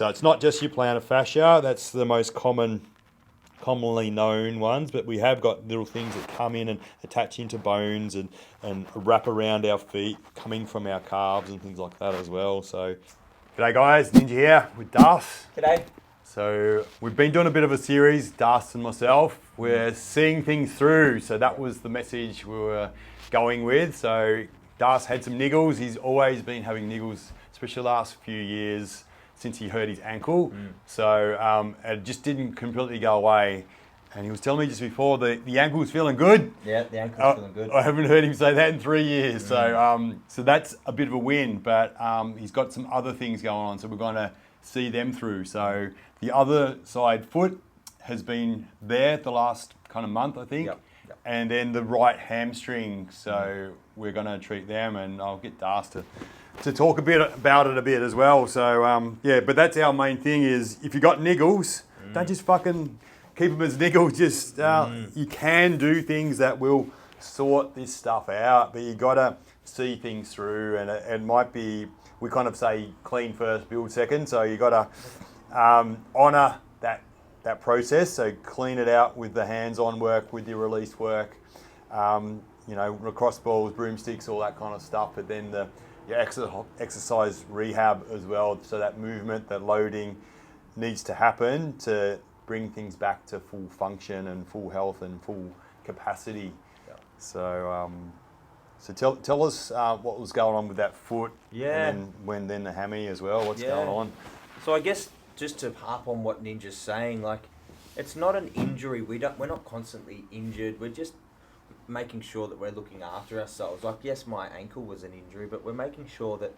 So it's not just your plantar fascia. That's the most commonly known ones, but we have got little things that come in and attach into bones and wrap around our feet, coming from our calves and things like that as well. So, g'day guys, Ninja here with Darcy. G'day. So we've been doing a bit of a series, Darcy and myself. We're seeing things through. So that was the message we were going with. So Darcy had some niggles. He's always been having niggles, especially the last few years since he hurt his ankle. So it just didn't completely go away. And he was telling me just before the ankle's feeling good. Yeah, the ankle's feeling good. I haven't heard him say that in 3 years. So that's a bit of a win, but he's got some other things going on. So we're going to see them through. So the other side foot has been there the last kind of month, I think. Yep. And then the right hamstring. So we're going to treat them, and I'll get Darcy to talk a bit about it a bit as well. So but that's our main thing is if you got niggles, don't just fucking keep them as niggles. Just you can do things that will sort this stuff out, but you got to see things through, and it might be, we kind of say clean first, build second. So you got to honour that process. So clean it out with the hands-on work, with your release work, lacrosse balls, broomsticks, all that kind of stuff. But then your exercise rehab as well. So that movement, that loading needs to happen to bring things back to full function and full health and full capacity. Yeah. So tell us what was going on with that foot. Yeah. And then the hammy as well. What's going on? So I guess just to harp on what Ninja's saying, like, it's not an injury. We're not constantly injured. We're just making sure that we're looking after ourselves. Like, yes, my ankle was an injury, but we're making sure that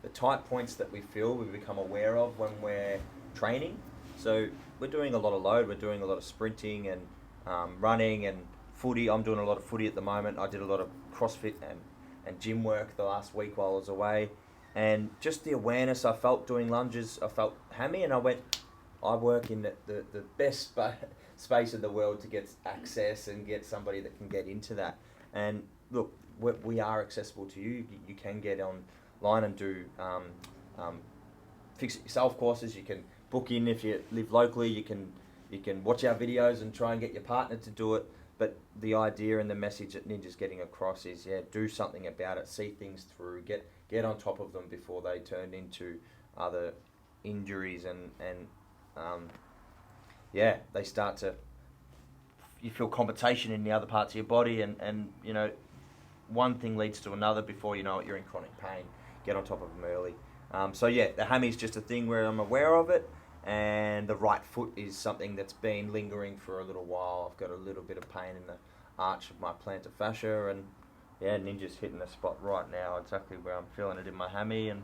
the tight points that we feel, we become aware of when we're training. So we're doing a lot of load. We're doing a lot of sprinting and running and footy. I'm doing a lot of footy at the moment. I did a lot of CrossFit and gym work the last week while I was away. And just the awareness I felt doing lunges, I felt hammy, and I work in the best space in the world to get access and get somebody that can get into that. And look, we are accessible to you. You can get online and do fix it yourself courses. You can book in if you live locally. You can watch our videos and try and get your partner to do it. But the idea and the message that Ninja's getting across is, do something about it, see things through, get on top of them before they turn into other injuries and they start to, you feel compensation in the other parts of your body and one thing leads to another. Before you know it, you're in chronic pain. Get on top of them early. The hammy is just a thing where I'm aware of it, and the right foot is something that's been lingering for a little while. I've got a little bit of pain in the arch of my plantar fascia, and Ninja's hitting the spot right now, exactly where I'm feeling it in my hammy, and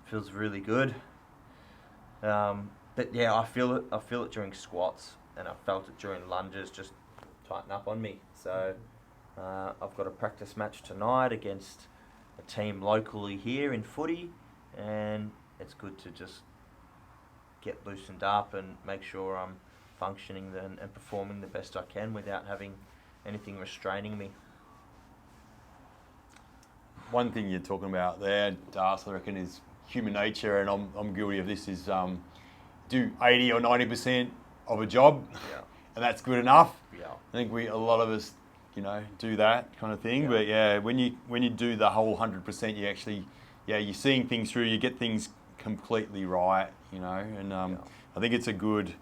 feels really good. I feel it. I feel it during squats, and I felt it during lunges. Just tighten up on me. So I've got a practice match tonight against a team locally here in footy, and it's good to just get loosened up and make sure I'm functioning and performing the best I can without having anything restraining me. One thing you're talking about there, Darcy, I reckon, is human nature, and I'm guilty of this, is do 80 or 90% of a job, and that's good enough. Yeah. I think a lot of us, do that kind of thing. Yeah. But when you do the whole 100%, you actually, you're seeing things through. You get things completely right, and I think it's a good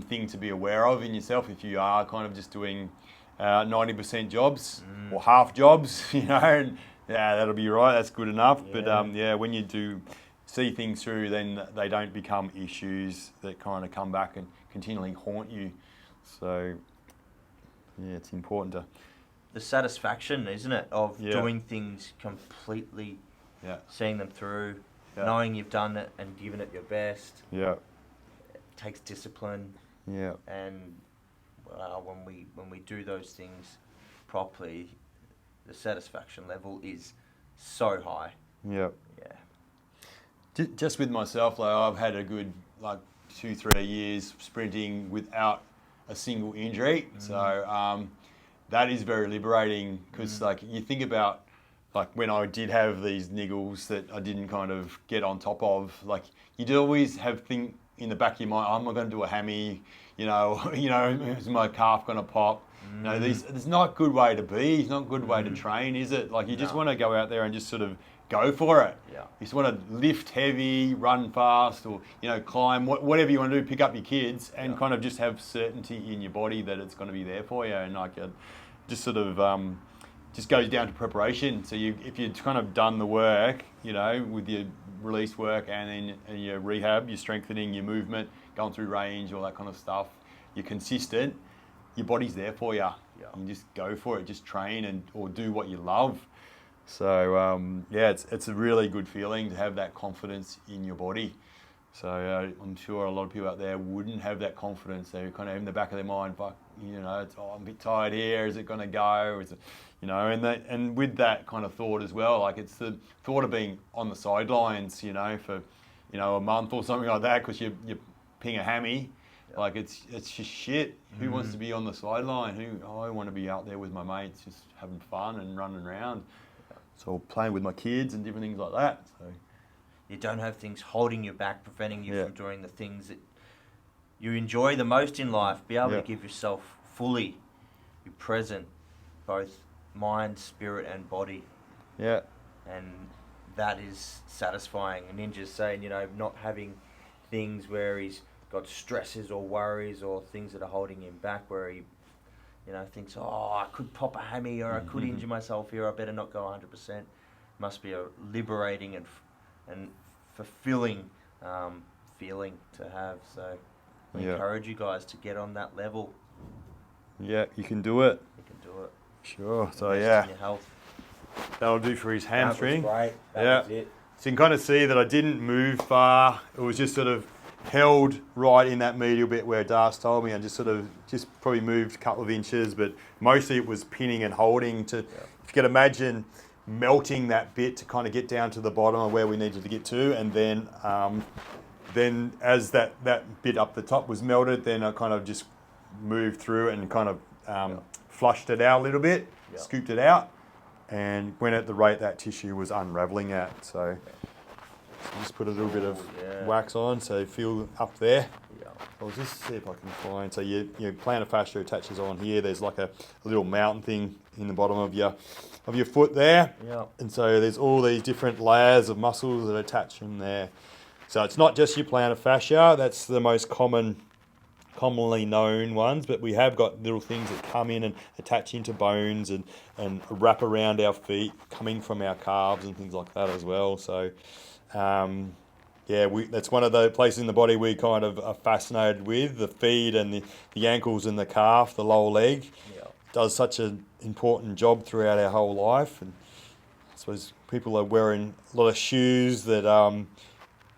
thing to be aware of in yourself if you are kind of just doing 90% jobs or half jobs, and that'll be right. That's good enough. Yeah. But when you do see things through, then they don't become issues that kind of come back and continually haunt you. So it's important to the satisfaction, isn't it, of doing things completely, seeing them through, knowing you've done it and given it your best. Yeah, it takes discipline. Yeah, and when we do those things properly, the satisfaction level is so high. Yeah. Just with myself, I've had a good 2-3 years sprinting without a single injury. So that is very liberating because you think about like when I did have these niggles that I didn't kind of get on top of, like you'd always have think in the back of your mind, am I going to do a hammy? Is my calf going to pop? It's not a good way to be. It's not a good way to train, is it? Like you just want to go out there and just sort of go for it. Yeah. You just want to lift heavy, run fast, or climb, whatever you want to do. Pick up your kids and kind of just have certainty in your body that it's going to be there for you, and like just sort of just goes down to preparation. So if you've kind of done the work, with your release work and then your rehab, your strengthening, your movement, going through range, all that kind of stuff, you're consistent. Your body's there for you. Yeah. You just go for it. Just train or do what you love. So it's a really good feeling to have that confidence in your body. So I'm sure a lot of people out there wouldn't have that confidence. They kind of have in the back of their mind, fuck, I'm a bit tired here. Is it going to go? Is it, and with that kind of thought as well, like it's the thought of being on the sidelines, for a month or something like that, because you ping a hammy. Like it's just shit. Who wants to be on the sideline? I want to be out there with my mates, just having fun and running around. So playing with my kids and different things like that. So you don't have things holding you back, preventing you from doing the things that you enjoy the most in life. Be able to give yourself fully, be present, both mind, spirit, and body. Yeah. And that is satisfying. Ninja's saying, not having things where he's got stresses or worries or things that are holding him back, where he thinks, I could pop a hammy or I could injure myself here, I better not go 100%. Must be a liberating and fulfilling feeling to have. So I encourage you guys to get on that level. Yeah, you can do it. You can do it. Sure. So Invest in your health. That'll do for his hamstring. That was great. That was it. So you can kind of see that I didn't move far. It was just sort of held right in that medial bit where Darcy told me. I just probably moved a couple of inches, but mostly it was pinning and holding to, if you can imagine, melting that bit to kind of get down to the bottom of where we needed to get to, and then as that bit up the top was melted, then I kind of just moved through it and kind of flushed it out a little bit, scooped it out, and went at the rate that tissue was unraveling at. So just put a little bit of wax on, so feel up there. I'll just see if I can find. So your plantar fascia attaches on here. There's like a little mountain thing in the bottom of your foot there. Yeah. And so there's all these different layers of muscles that attach in there. So it's not just your plantar fascia. That's the most commonly known ones, but we have got little things that come in and attach into bones and wrap around our feet, coming from our calves and things like that as well. So that's one of the places in the body we kind of are fascinated with. The feet and the ankles and the calf, the lower leg, does such an important job throughout our whole life. And I suppose people are wearing a lot of shoes that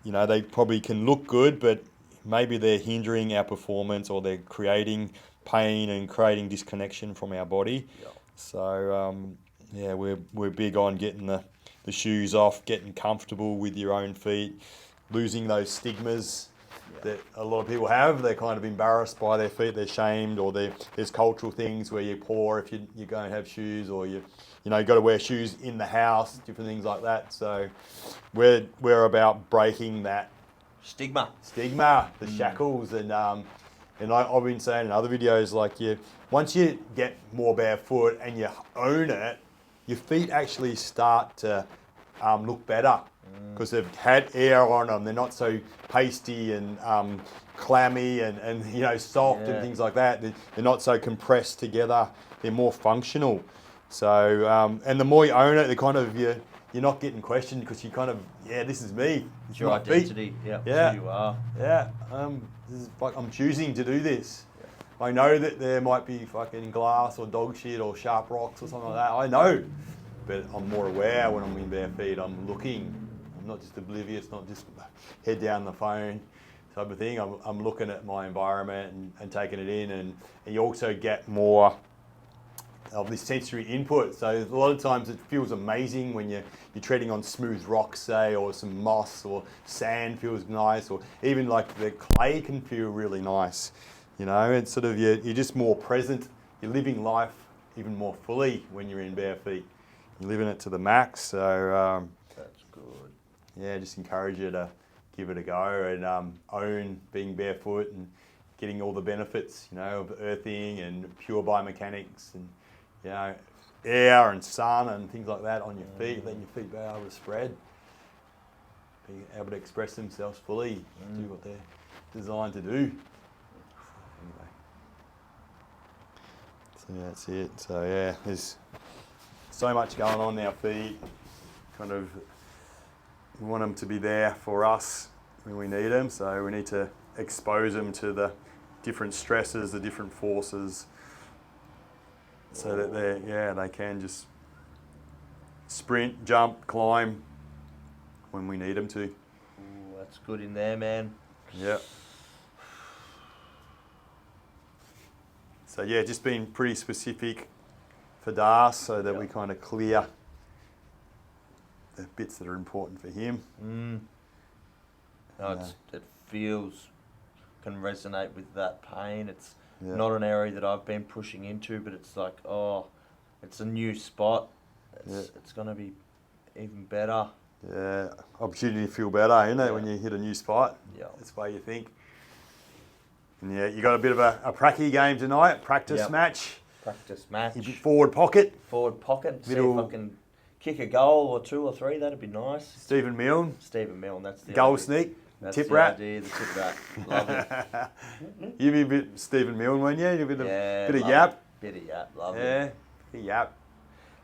they probably can look good, but maybe they're hindering our performance, or they're creating pain and creating disconnection from our body. So we're big on getting the shoes off, getting comfortable with your own feet, losing those stigmas that a lot of people have. They're kind of embarrassed by their feet, they're shamed, or there's cultural things where you're poor if you go and have shoes, or you got to wear shoes in the house, different things like that. So we're about breaking that stigma, the shackles, and I've been saying in other videos, like once you get more barefoot and you own it, your feet actually start to look better because they've had air on them. They're not so pasty and clammy and soft and things like that. They're not so compressed together. They're more functional. So and the more you own it, the kind of you're not getting questioned, because you kind of this is me. It's your identity. Yeah. Who you are. Yeah. This is like I'm choosing to do this. I know that there might be fucking glass or dog shit or sharp rocks or something like that. I know. But I'm more aware when I'm in bare feet. I'm looking. I'm not just oblivious, not just head down the phone type of thing. I'm looking at my environment and taking it in. And you also get more of this sensory input. So a lot of times it feels amazing when you're treading on smooth rocks, say, or some moss, or sand feels nice, or even like the clay can feel really nice. It's sort of you're just more present. You're living life even more fully when you're in bare feet. you're living it to the max. So That's good. yeah, just encourage you to give it a go and own being barefoot and getting all the benefits, you know, of earthing and pure biomechanics and, you know, air and sun and things like that on your feet, letting your feet be able to spread, be able to express themselves fully, do what they're designed to do. Anyway, so yeah, that's it. So yeah, there's so much going on in our feet. Kind of, we want them to be there for us when we need them. So we need to expose them to the different stresses, the different forces, so that they can just sprint, jump, climb when we need them to. Ooh, that's good in there, man. Yeah. So yeah, just being pretty specific for Darce so that we kind of clear the bits that are important for him. No, it feels, can resonate with that pain. It's Yeah. not an area that I've been pushing into, but it's like, oh, it's a new spot. It's going to be even better. Yeah, opportunity to feel better, isn't it, when you hit a new spot? Yeah. That's the way you think. And yeah, you got a bit of a pracky game tonight, practice match. Practice match. Forward pocket. Forward pocket. Middle. See if I can kick a goal or 2 or 3. That'd be nice. Stephen Milne. Stephen Milne, that's the Goal idea. sneak. That's Tip the rat. idea, the tip rat. Love it. You'd be a bit Stephen Milne, wouldn't you? You'd be Yeah, bit of love yap. it. Bit of yap, love it. Yeah, bit of yap.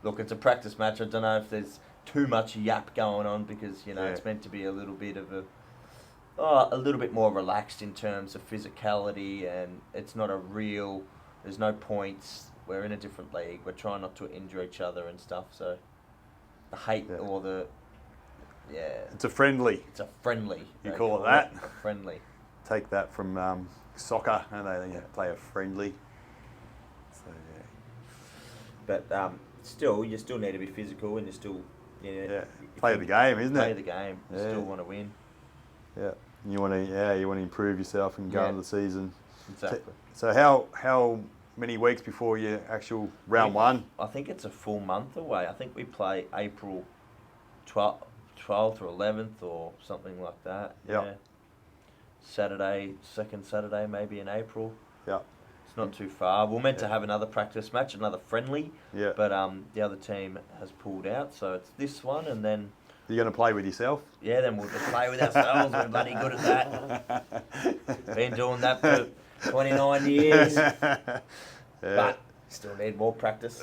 Look, it's a practice match. I don't know if there's too much yap going on because, you know, Yeah. it's meant to be a little bit of a little bit more relaxed in terms of physicality, and it's not a real, there's no points. We're in a different league. We're trying not to injure each other and stuff. So the hate or the, It's a friendly. it's a friendly. You they call it that? A friendly. Take that from soccer, and they play a friendly. So yeah. But still, you still need to be physical, and you still, Play the game, isn't play it? the game. You Yeah. still want to win. Yeah. You want to improve yourself and go into the season. Exactly. So how many weeks before your actual round one? I think it's a full month away. I think we play April 12th or 11th or something like that. Yep. Yeah. Saturday, second Saturday maybe in April. Yeah. It's not too far. We're meant to have another practice match, another friendly. Yeah. But the other team has pulled out, so it's this one, and then You're going to play with yourself? then we'll just play with ourselves. We're bloody good at that. Been doing that for 29 years. But still need more practice.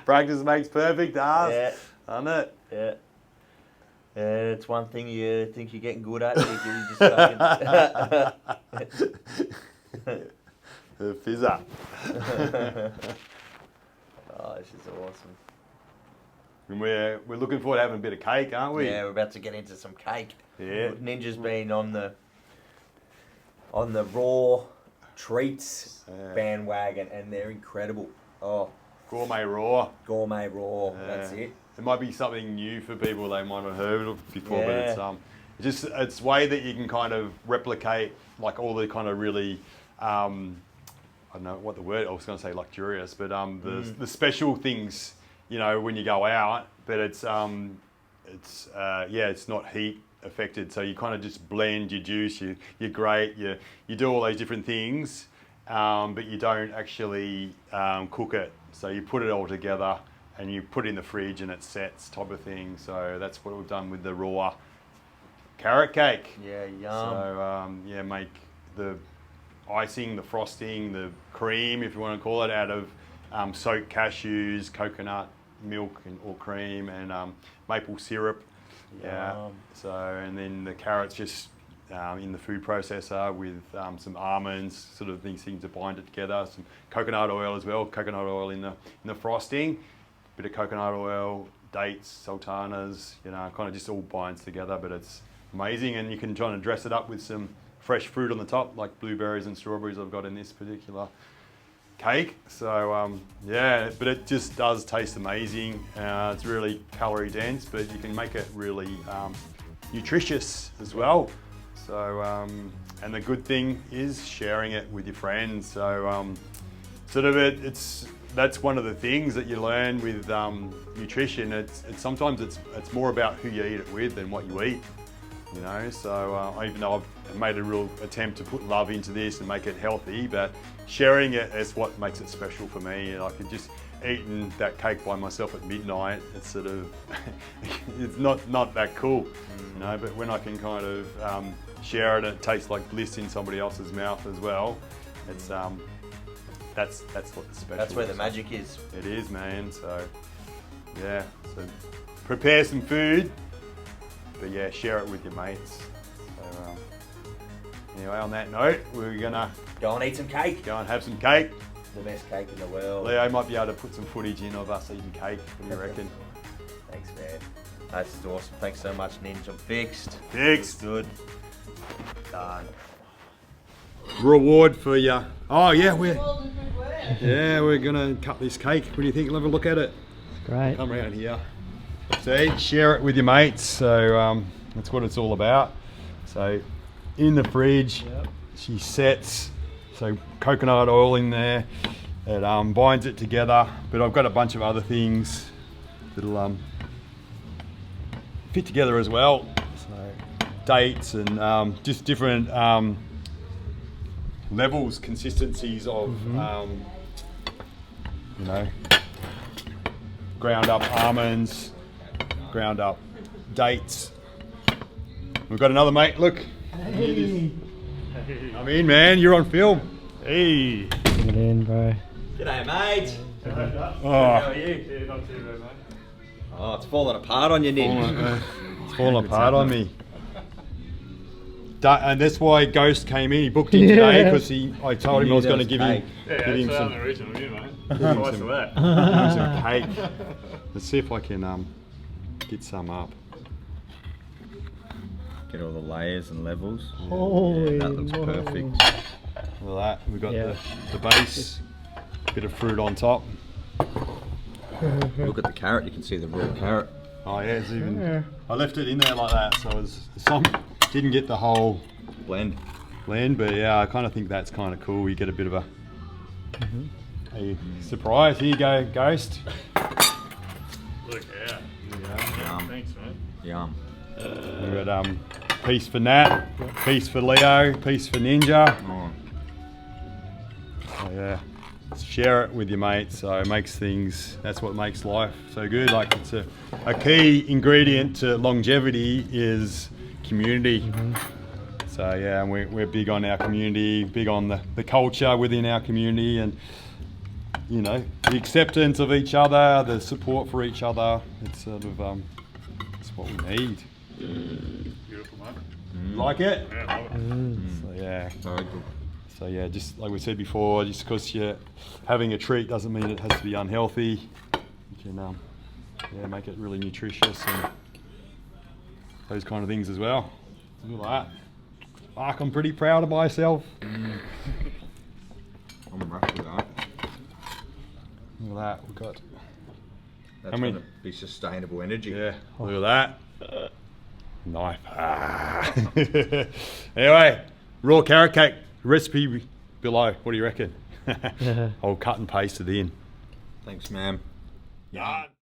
Practice makes perfect, Darce. Yeah. Doesn't it? Yeah. Yeah, it's one thing you think you're getting good at. You just fucking... The fizzer. Oh, this is awesome. And we're looking forward to having a bit of cake, aren't we? Yeah, we're about to get into some cake. Yeah. Ninja's been on the raw treats bandwagon, and they're incredible. Oh, Gourmet raw. gourmet raw. That's it. It might be something new for people they might not have heard of before, but Yeah. it's way that you can kind of replicate like all the kind of really I don't know what the word I was going to say luxurious, but the special things, you know, when you go out, but it's not heat affected, so you kind of just blend your juice, you grate, you do all those different things, but you don't actually cook it. So you put it all together and you put it in the fridge and it sets, type of thing. So that's what we've done with the raw carrot cake. Yeah, yum. So make the icing, the frosting, the cream, if you want to call it, out of soaked cashews, coconut milk or cream, and maple syrup. Yeah. So, and then the carrots just in the food processor with some almonds, sort of things to bind it together. Some coconut oil as well. Coconut oil in the frosting. Bit of coconut oil, dates, sultanas. You know, kind of just all binds together. But it's amazing, and you can try and dress it up with some fresh fruit on the top, like blueberries and strawberries I've got in this particular cake. So but it just does taste amazing. It's really calorie dense, but you can make it really nutritious as well. So and the good thing is sharing it with your friends. So it's that's one of the things that you learn with nutrition. Sometimes it's more about who you eat it with than what you eat. You know, so even though I've made a real attempt to put love into this and make it healthy, but sharing it is what makes it special for me. And I could just eating that cake by myself at midnight, it's sort of, it's not that cool, you know, but when I can kind of share it, it tastes like bliss in somebody else's mouth as well. It's, that's what's special. That's where the magic is. It is, man, so yeah, so prepare some food, but yeah, share it with your mates. So anyway, on that note, we're gonna go and eat some cake. Go and have some cake. The best cake in the world. Leo might be able to put some footage in of us eating cake. What do you reckon? Thanks, man. That's awesome. Thanks so much, Ninja. I'm fixed. Fixed. Good. Done. Reward for you. Oh yeah, we're gonna cut this cake. What do you think? We'll have a look at it. Great. Come around here. See, share it with your mates. So that's what it's all about. So in the fridge, she sets. So coconut oil in there. It binds it together. But I've got a bunch of other things that'll fit together as well. So dates and just different levels, consistencies of you know, ground up almonds, ground up dates. We've got another mate, look. Hey. I'm in, man, you're on film. Hey. Get in, bro. G'day, mate. Oh. How are you? Yeah, not too bad, mate. Oh, it's falling apart on you, Ninja. It's falling apart on me. And that's why Ghost came in. He booked in today because I told him I was going to give him Yeah, some the original, you, mate. Give him Twice some- of that. some cake. Let's see if I can get some up. Get all the layers and levels. Holy That looks moly. perfect. Look at that. We've got Yeah. the base, bit of fruit on top. Look at the carrot. You can see the raw carrot. Oh yeah, it's even. Yeah. I left it in there like that, so it was didn't get the whole Blend. blend, but yeah, I kind of think that's kind of cool. You get a bit of a surprise. Here you go, Ghost. Look out. Yum. Thanks, mate. Yum. We've got piece for Nat, piece for Leo, piece for Ninja. Oh. Oh yeah, share it with your mates. So it makes things. That's what makes life so good. Like it's a key ingredient to longevity is community. So yeah, and we're big on our community, big on the culture within our community, and you know the acceptance of each other, the support for each other. It's sort of it's what we need. Beautiful, mate. Like it? Yeah, love it. So yeah. Very good. So yeah, just like we said before, just because you're having a treat doesn't mean it has to be unhealthy. You can yeah, make it really nutritious and those kind of things as well. Look at that. Fuck, I'm pretty proud of myself. I'm rough with that. Look at that. We've got That's How many- going to be sustainable energy. yeah. Look at that. Knife. Ah. Anyway, raw carrot cake recipe below. What do you reckon? I'll cut and paste it in. Thanks, ma'am. Yeah.